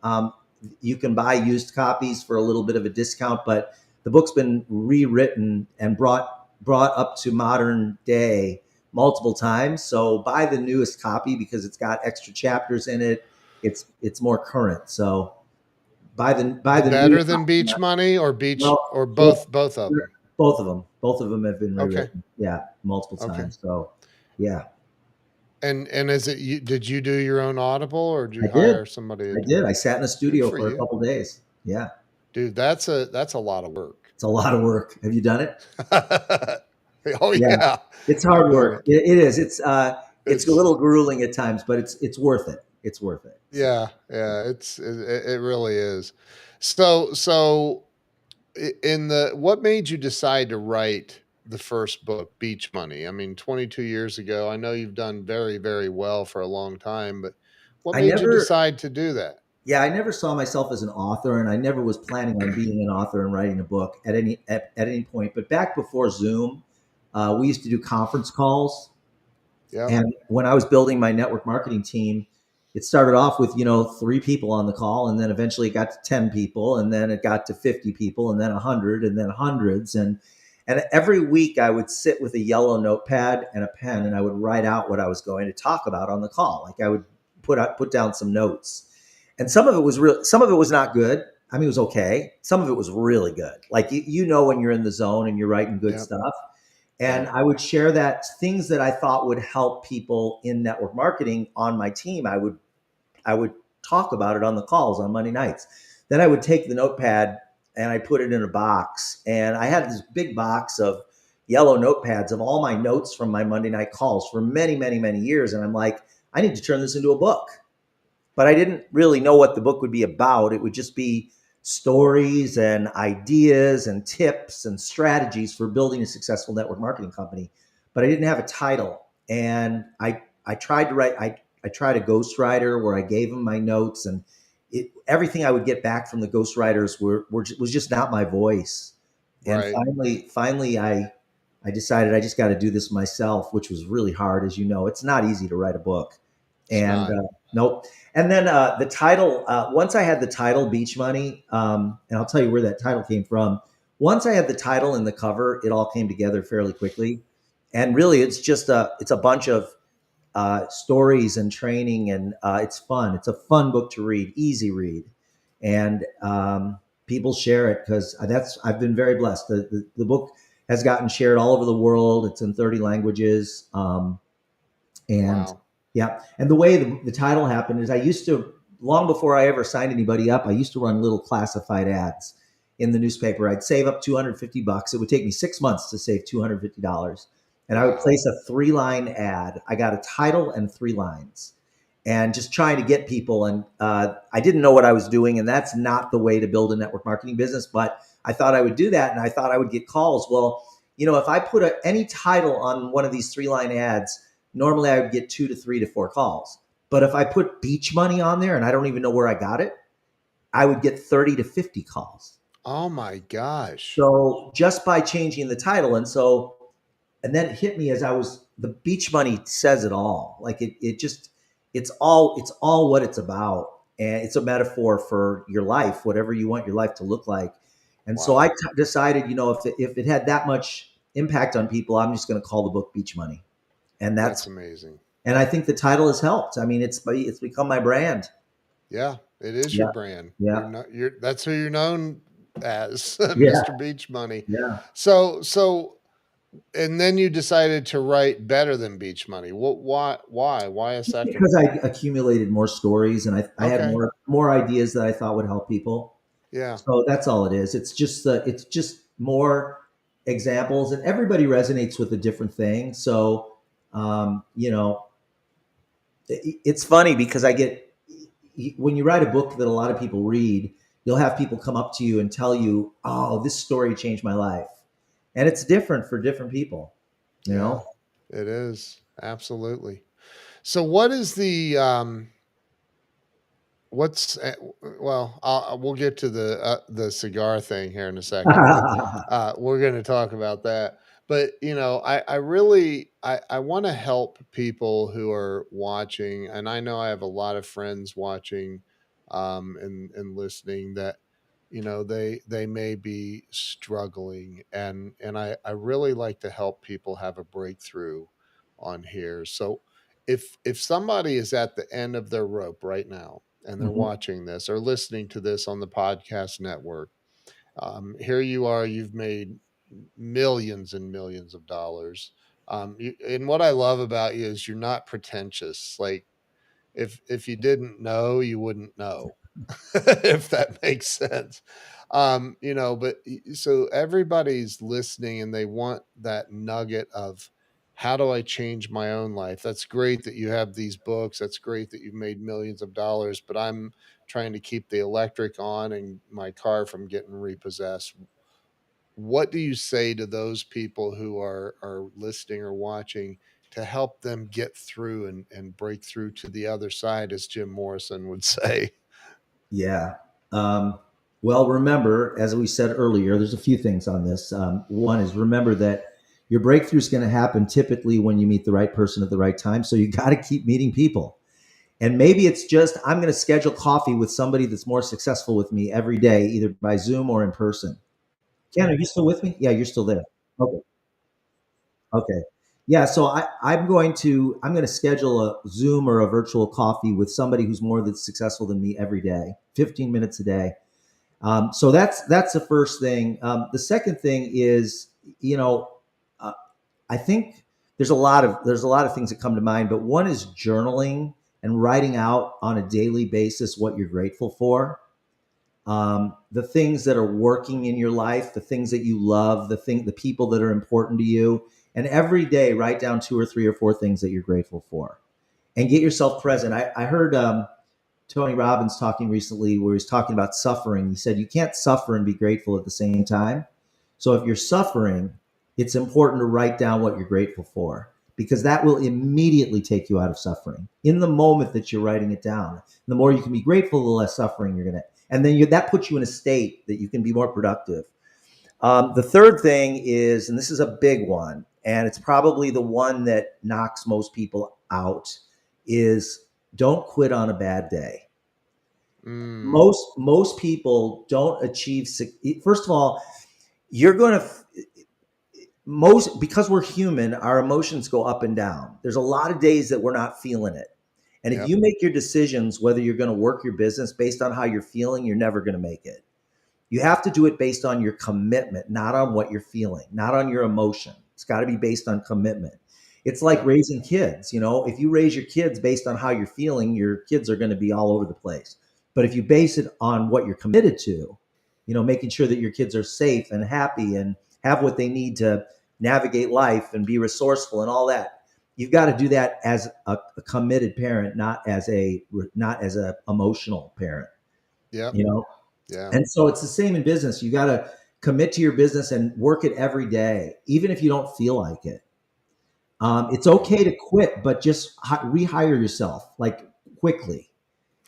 You can buy used copies for a little bit of a discount, but the book's been rewritten and brought up to modern day multiple times. So buy the newest copy because it's got extra chapters in it. It's more current. So buy the the new better than beach copy. money or beach Well, or well, both of them. both of them. Both of them have been Okay. rewritten. Yeah, multiple Okay. times. So, yeah, And is it you did you do your own audible or did I you did. hire somebody to I do did. it? I sat in a Good studio for for a you. couple days. Yeah, Dude, that's a lot of work. it's a lot of work. Have you done it? Oh Yeah, yeah. it's I've hard done work. it. It is. It's a It's little grueling at times, but it's worth it. It's worth it. So, yeah, yeah, it really is. So in the what made you decide to write the first book, Beach Money? I mean, 22 years ago. I know you've done very, very well for a long time, but what I made you never. decide to do that? Yeah, I never saw myself as an author, and I never was planning on being an author and writing a book at any point. But back before Zoom, we used to do conference calls. Yep. And when I was building my network marketing team, it started off with, 3 people on the call, and then eventually it got to 10 people, and then it got to 50 people, and then 100, and then hundreds. And every week I would sit with a yellow notepad and a pen, and I would write out what I was going to talk about on the call. Like I would put down some notes. And some of it was real, some of it was not good. I mean, it was okay. Some of it was really good. Like when you're in the zone and you're writing good Yep. stuff. And Yep. I would share that things that I thought would help people in network marketing on my team. I would talk about it on the calls on Monday nights. Then I would take the notepad and I put it in a box. And I had this big box of yellow notepads of all my notes from my Monday night calls for many, many, many years. And I'm like, I need to turn this into a book. But I didn't really know what the book would be about. It would just be stories and ideas and tips and strategies for building a successful network marketing company. But I didn't have a title. And I tried to write, I tried a ghostwriter where I gave them my notes, and everything I would get back from the ghostwriters was just not my voice. And Right. finally, I decided I just got to do this myself, which was really hard. As you know, it's not easy to write a book. It's And not. nope. And then the title, once I had the title Beach Money, and I'll tell you where that title came from. Once I had the title and the cover, it all came together fairly quickly. And really, it's a bunch of stories and training, and it's fun. It's a fun book to read, easy read, and people share it because I've been very blessed. The book has gotten shared all over the world. It's in 30 languages. And Wow. yeah, and the way the title happened is I used to, long before I ever signed anybody up, I used to run little classified ads in the newspaper. I'd save up $250. It would take me 6 months to save $250. And I would Wow. place a 3-line ad. I got a title and 3 lines, and just trying to get people. And I didn't know what I was doing. And that's not the way to build a network marketing business. But I thought I would do that. And I thought I would get calls. Well, if I put any title on one of these 3-line ads, normally I would get 2 to 3 to 4 calls. But if I put Beach Money on there and I don't even know where I got it, I would get 30 to 50 calls. Oh my gosh. So just by changing the title. And then it hit me as the Beach Money says it all. Like it's all what it's about. And it's a metaphor for your life, whatever you want your life to look like. And so I Wow. decided, if it had that much impact on people, I'm just going to call the book Beach Money. And That's that's amazing. And I think the title has helped. I mean, it's become my brand. Yeah, it is your Yeah, brand. You're yeah, not you're that's who you're known as Yeah, Mr. Beach Money. yeah. So and then you decided to write better than Beach Money. What why a Just second because book? I accumulated more stories and I had Okay. more ideas that I thought would help people. Yeah. So that's all it is. It's just more examples, and everybody resonates with a different thing. So you know, it's funny because I get when you write a book that a lot of people read, you'll have people come up to you and tell you, "Oh, this story changed my life," and it's different for different people. You Yeah. know, It is. Absolutely. So what is the what's well, we'll get to the cigar thing here in a second, but we're going to talk about that. But I really I want to help people who are watching, and I know I have a lot of friends watching, and listening that they may be struggling, and I really like to help people have a breakthrough on here. So if somebody is at the end of their rope right now and they're Mhm. watching this or listening to this on the podcast network, here you are, you've made millions and millions of dollars. And what I love about you is you're not pretentious. Like if you didn't know, you wouldn't know, if that makes sense. But so everybody's listening and they want that nugget of how do I change my own life? That's great that you have these books. That's great that you've made millions of dollars, but I'm trying to keep the electric on and my car from getting repossessed. What do you say to those people who are listening or watching to help them get through and break through to the other side, as Jim Morrison would say? Yeah. Um, well, remember, as we said earlier, there's a few things on this. One is remember that your breakthrough is going to happen typically when you meet the right person at the right time. So you got to keep meeting people. And maybe it's just I'm going to schedule coffee with somebody that's more successful with me every day, either by Zoom or in person. Ken, are you still with me? Yeah, you're still there. Okay. Okay. Yeah, so I'm going to schedule a Zoom or a virtual coffee with somebody who's more than successful than me every day, 15 minutes a day. So that's the first thing. The second thing is, you know, uh, I think there's a lot of things that come to mind, but one is journaling and writing out on a daily basis what you're grateful for, the things that are working in your life, the things that you love, the people that are important to you, and every day write down two or three or four things that you're grateful for, and get yourself present. I heard Tony Robbins talking recently where he's talking about suffering. He said you can't suffer and be grateful at the same time. So if you're suffering, it's important to write down what you're grateful for because that will immediately take you out of suffering in the moment that you're writing it down. The more you can be grateful, the less suffering you're going to, and then that puts you in a state that you can be more productive. The third thing is, and this is a big one, and it's probably the one that knocks most people out, is don't quit on a bad day. Mm, Most people don't achieve. First of all, you're going to most because we're human, our emotions go up and down. There's a lot of days that we're not feeling it. And if yep. you make your decisions whether you're going to work your business based on how you're feeling, you're never going to make it. You have to do it based on your commitment, not on what you're feeling, not on your emotion. It's got to be based on commitment. It's like Yep. raising kids. You know, if you raise your kids based on how you're feeling, your kids are going to be all over the place. But if you base it on what you're committed to, making sure that your kids are safe and happy and have what they need to navigate life and be resourceful and all that, you've got to do that as a committed parent, not as a emotional parent. Yep. You know, Yeah. and so it's the same in business. You got to commit to your business and work it every day, even if you don't feel like it. It's okay to quit, but just rehire yourself like quickly.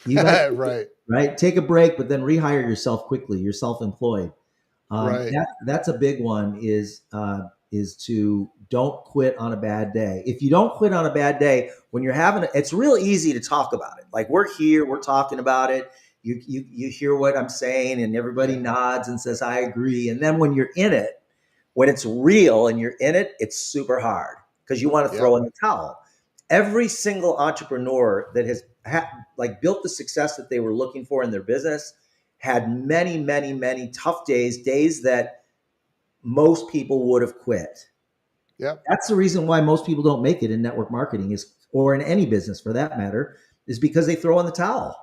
You got Right. right. Take a break, but then rehire yourself quickly. You're self-employed. Right. That's a big one. Is to don't quit on a bad day. If you don't quit on a bad day, when you're it's real easy to talk about it. Like we're here, we're talking about it. You hear what I'm saying, and everybody Yeah. nods and says I agree. And then when you're in it, when it's real and you're in it, it's super hard because you want to Yep. throw in the towel. Every single entrepreneur that has like built the success that they were looking for in their business had many, many, many tough days that most people would have quit. Yep. That's the reason why most people don't make it in network marketing is, or in any business for that matter, is because they throw in the towel.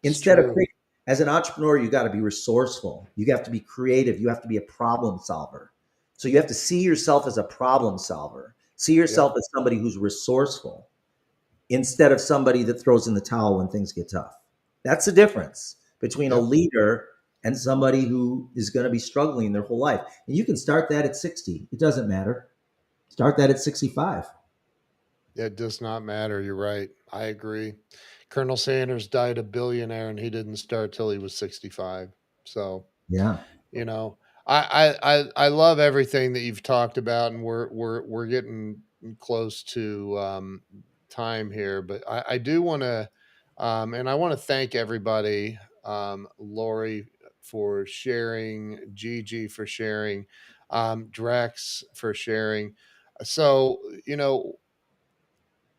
It's Instead of, true. as an entrepreneur, you got to be resourceful. You have to be creative. You have to be a problem solver. So you have to see yourself as a problem solver. See yourself Yep. as somebody who's resourceful instead of somebody that throws in the towel when things get tough. That's the difference between a Yep. leader and somebody who is going to be struggling their whole life. And you can start that at 60. It doesn't matter. Start that at 65. It does not matter. You're right. I agree. Colonel Sanders died a billionaire and he didn't start till he was 65. So, Yeah. you know, I love everything that you've talked about, and we're getting close to time here, but I do want to, and I want to thank everybody, Lori for sharing, Gigi for sharing, Drex for sharing. So,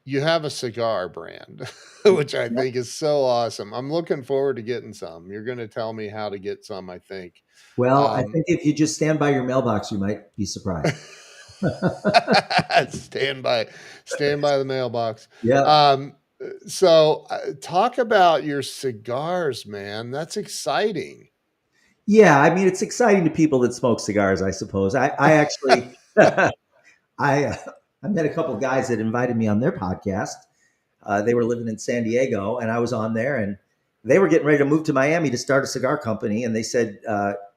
you have a cigar brand, which I think is so awesome. I'm looking forward to getting some. You're going to tell me how to get some, I think. Well, I Um, think if you just stand by your mailbox, you might be surprised. stand by, stand by the mailbox. Yeah. Talk about your cigars, man. That's exciting. Yeah. I mean, it's exciting to people that smoke cigars, I suppose. I actually, I I met a couple guys that invited me on their podcast. They were living in San Diego, and I was on there, and they were getting ready to move to Miami to start a cigar company. And they said,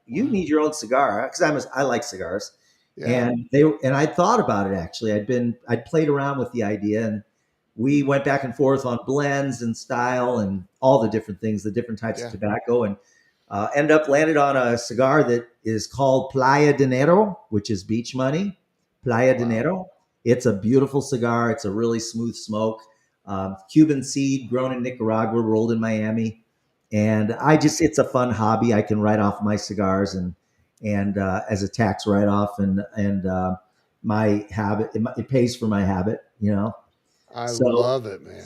"You Wow. need your own cigar," because I like cigars. Yeah. And I thought about it actually. I'd played around with the idea, and we went back and forth on blends and style and all the different things, the different types of Yeah. tobacco, and ended up landed on a cigar that is called Playa Dinero, which is beach money. Playa Wow. Dinero. It's a beautiful cigar. It's a really smooth smoke. Cuban seed grown in Nicaragua, rolled in Miami, and it's a fun hobby. I can write off my cigars and as a tax write off, and my habit it pays for my habit, you know. I So love it, man.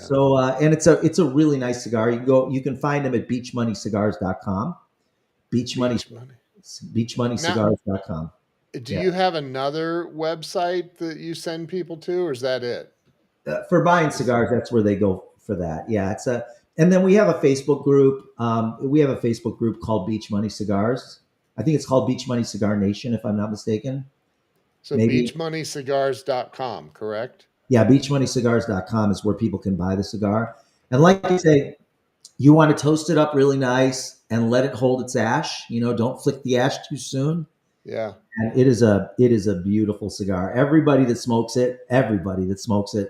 and it's a really nice cigar. You can find them at beachmoneycigars.com. Beach Money Beach money. Now, beachmoneycigars.com. do Yeah. you have another website that you send people to, or is that it? For buying Is cigars, that's where they go for that. Yeah, and then we have a Facebook group. We have a Facebook group called Beach Money Cigars. I think it's called Beach Money Cigar Nation, if I'm not mistaken. so Maybe. beachmoneycigars.com, correct? Yeah, beachmoneycigars.com is where people can buy the cigar. And like I say, you want to toast it up really nice and let it hold its ash. Don't flick the ash too soon. Yeah. And it is a beautiful cigar. Everybody that smokes it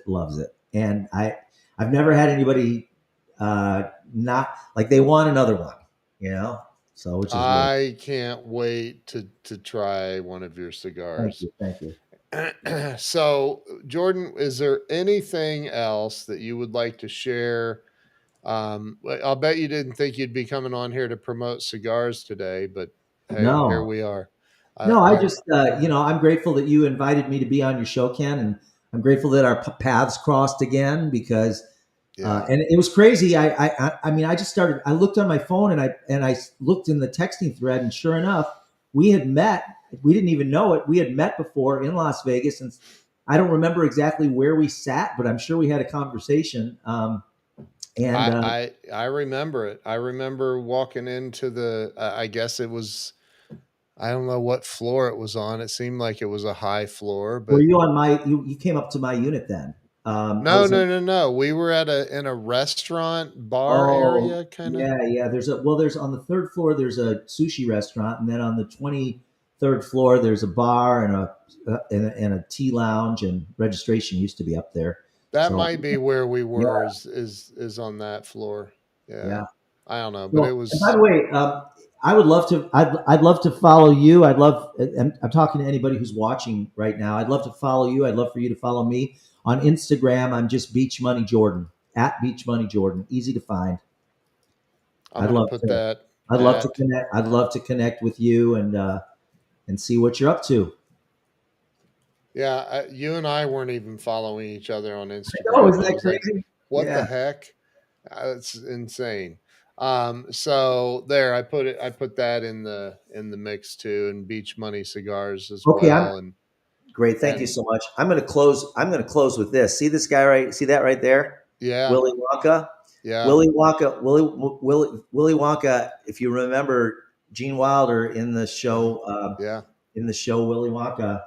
loves it. And I've never had anybody not like they want another one, you know. So which is really I can't wait to try one of your thank cigars. you, thank you. So, Jordan, is there anything else that you would like to share? I'll bet you didn't think you'd be coming on here to promote cigars today, but hey, here No, we are. I, no, I I just I'm grateful that you invited me to be on your show, Ken, and I'm grateful that our paths crossed again because yeah, and it was crazy. I mean, I just started. I looked on my phone and I looked in the texting thread, and sure enough, we had met. We didn't even know it. We had met before in Las Vegas, and I don't remember exactly where we sat, but I'm sure we had a conversation. And I remember it. I remember walking into the. I guess it was. I don't know what floor it was on. It seemed like it was a high floor, were but you on my? You came up to my unit then. I no, was in. no, no, no. We were at a in a restaurant bar Oh, area, kind of. yeah. There's on the third floor. There's a sushi restaurant, and then on the 23rd floor, there's a bar and a tea lounge, and registration used to be up there. That So might be where we yeah, were. Is on that floor. Yeah, yeah. I don't know, but it So, and by was. the way, I would love to. I'd love to follow you. I'm talking to anybody who's watching right now. I'd love to follow you. I'd love for you to follow me on Instagram. I'm just Beach Money Jordan at Beach Money Jordan. Easy to find. I'm I'd gonna love put to. that I'd love to at. connect. I'd love to connect with you and see what you're up to. Yeah, you and I weren't even following each other on Oh, Instagram. isn't I that was like, crazy? "What the Yeah. heck?" It's insane. So there, I put that in the mix too, and Beach Money cigars as Okay, I'm well. great. Thank you And so much. I'm going to close. I'm going to close with this. See this guy right? See that right there? yeah, Willy Wonka. yeah, Willy Wonka. If you remember Gene Wilder uh, yeah. in the show Willy Wonka,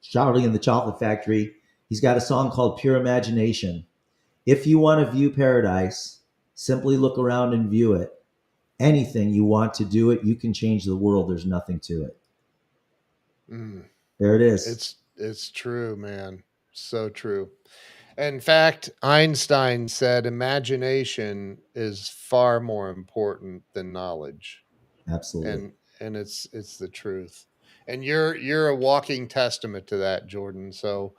Charlie in the Chocolate Factory, he's got a song called Pure Imagination. If you want to view paradise, simply look around and view it. Anything you want to do it, you can change the world. There's nothing to it. Mm. There it is. It's true, man. So true. In fact, Einstein said imagination is far more important than knowledge. Absolutely. And it's the truth. And you're a walking testament to that, Jordan. So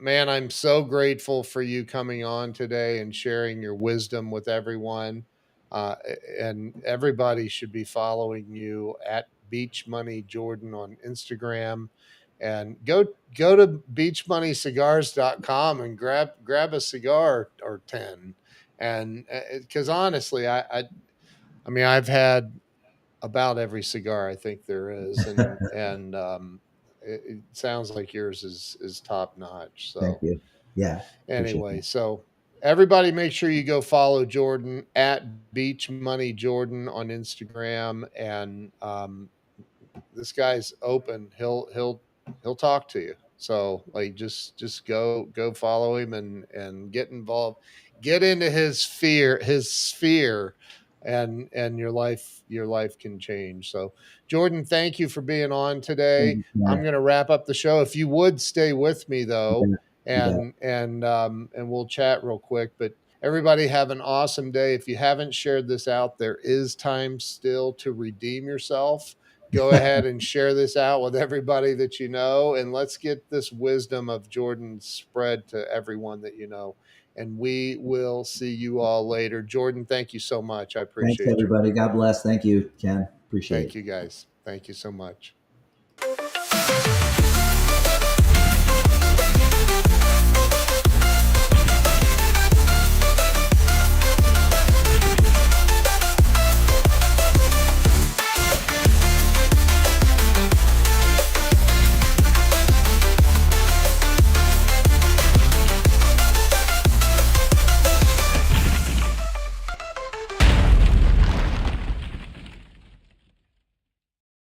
man, I'm so grateful for you coming on today and sharing your wisdom with everyone. And everybody should be following you at Beach Money Jordan on Instagram, and go to beachmoneygcigars.com and grab a cigar or 10. And because honestly, I mean, I've had about every cigar I think there is, and it sounds like yours is top notch. Thank So you. Yeah, appreciate anyway, that. so everybody, make sure you go follow Jordan at Beach Money Jordan on Instagram, and this guy's open. He'll talk to you. So like just go follow him and get involved. Get into his sphere, and your life can change. So Jordan, thank you for being on Thank today. you, I'm Ken. going to wrap up the show. If you would stay with me You though, bet. You bet. and we'll chat real quick, but everybody have an awesome day. If you haven't shared this out, there is time still to redeem yourself. Go ahead and share this out with everybody that you know, and let's get this wisdom of Jordan spread to everyone that you know. And we will see you all later. Jordan, thank you so much. I Thanks, appreciate you. everybody. God bless. Thank you, Ken. Appreciate Thank it. you guys. Thank you so much.